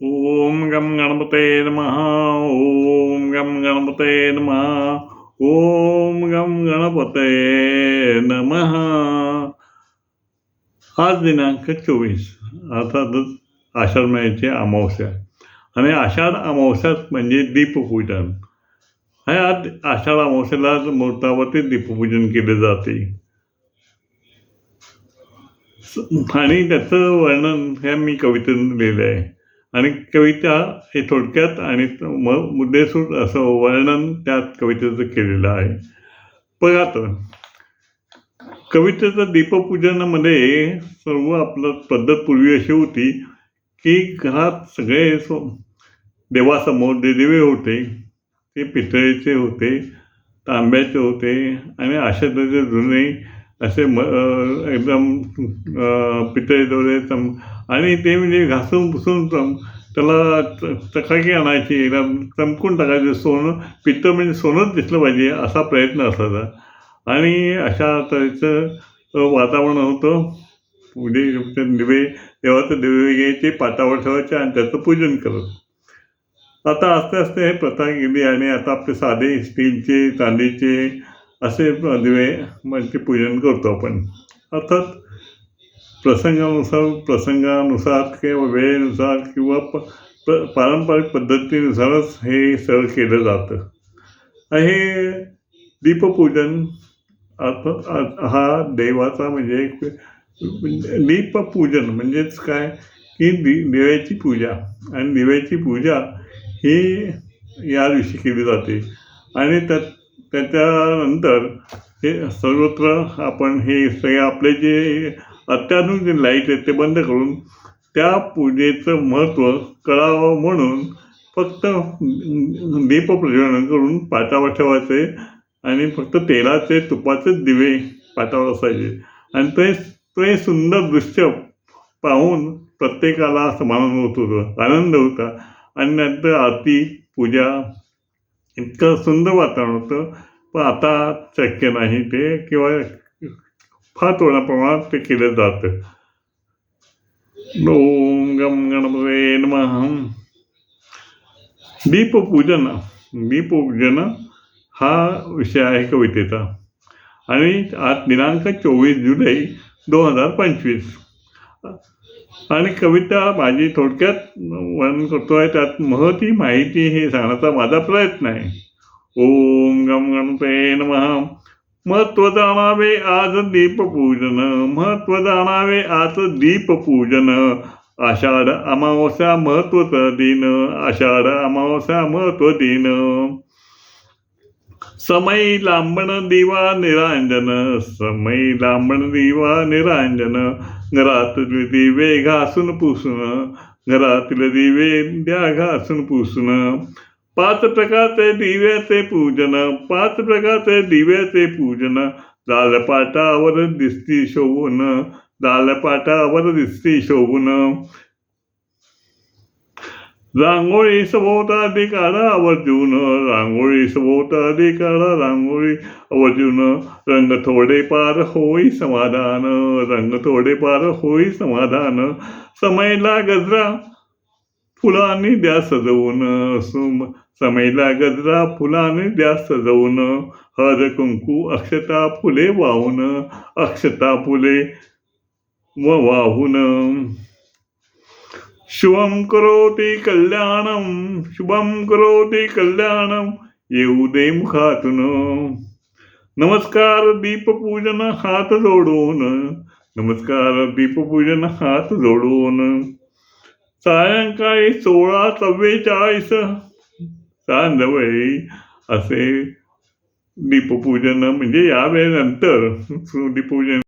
ओम गम गणपते नमः. ओम गम गणपते नमः. ओम गम गणपते नमः. आज दिनांक 24, अर्थातच आषाढ महिन्याची अमावस्या. आणि आषाढ अमावस्या म्हणजे दीपपूजन. ह्या आषाढ अमावस्येला मुहूर्तावरती दीपपूजन केले जाते. आणि त्याचं वर्णन हे मी कवितेतून लिहिलं आहे. आणि कविता हे थोडक्यात आणि मुद्देसूद असं वर्णन त्या कवितेचं केलेलं आहे. बघा तर, कवितेचं दीपपूजनामध्ये सर्व आपलं पद्धत पूर्वी अशी होती की घरात सगळे देवासमोर जे दिवे होते ते पितळेचे होते, तांब्याचे होते आणि अशा तऱ्हेचे जुने असे एकदम पितळेचे होते. आणि ते म्हणजे घासून पुसून त्याला चकाकी आणायची, एकदम चमकून टाकायचे. सोनं, पितळ म्हणजे सोनंच दिसलं पाहिजे असा प्रयत्न असायचा. आणि अशा तऱ्हेचं वातावरण होतं. पुढे दिवे, देवाचे दिवे घ्यायचे, पाटावर ठेवायचे आणि त्याचं पूजन करत. आता आस्ते आस्ते हे प्रथा गेली आणि आता आपले साधे स्टीलचे, चांदीचे असे दिवे म्हणजे पूजन करतो आपण. अर्थात प्रसंगानुसार किंवा वेळेनुसार किंवा पारंपरिक पद्धतीनुसारच हे सगळं केलं जातं. हे दीपपूजन अर्थात हा देवाचा म्हणजे दीपपूजन म्हणजेच काय की दिव्याची पूजा. आणि दिव्याची पूजा ही या दिवशी केली जाते. आणि त्याच्यानंतर हे सर्वत्र आपण हे सगळे आपले जे अत्याधुनिक जे लाईट आहेत ते बंद करून त्या पूजेचं महत्त्व कळावं म्हणून फक्त दीपप्रज्वलन करून पाटावर ठेवायचे आणि फक्त तेलाचे तुपाचेच दिवे पाटावर असायचे. आणि ते सुंदर दृश्य पाहून प्रत्येकाला समाधान होत होतं, आनंद होता. आणि नंतर आरती, पूजा, इतकं सुंदर वातावरण होतं. पण आता शक्य नाही ते, किंवा फार थोड्या प्रमाणात ते केलं जातं. ओम गम गणपते नमः. दीपपूजन हा विषय आहे कवितेचा. आणि आज दिनांक 24 जुलै 2025. आणि कविता माझी थोडक्यात वर्णन करतो आहे. त्यात महती माहिती हे सांगण्याचा माझा प्रयत्न आहे. ओम गम गणपते नमः. महत्त्व जाणावे आज दीपपूजन, महत्त्व जाणावे आज दीपपूजन. आषाढ अमावस्या महत्त्वाचा दिन, आषाढ अमावस्या महत्त्व दिन. समय लांबण दिवा निरांजन, समय लांबण दिवा निरांजन. घरातील दिवे घासून पुसून, घरातील दिवे द्या घासून पुसून. 5 प्रकारचे दिव्याचे पूजन, 5 प्रकारचे दिव्याचे पूजन. लाल पाटावर दिसती शोभून, लाल पाटावर दिसती शोभून. रांगोळी सभोवताली काढा आवर्जून, रांगोळी सभोवताली काढा रांगोळी आवर्जून. रंग थोडे पार होई समाधान, रंग थोडे पार होई समाधान. समयला गजरा फुलांनी द्या सजवून, समयला गजरा फुलांनी द्या सजवून. हळद कुंकू अक्षता फुले वाहून, अक्षता फुले वाहून. शुभम करोति कल्याणम, शुभम करोति कल्याणम. येऊ दे मुखातून. नमस्कार दीपपूजन हात जोडून, नमस्कार दीपपूजन हात जोडून. सायंकाळी 16:44 सांजवेळी असे दीपपूजन म्हणजे या वेळेनंतर दीपपूजन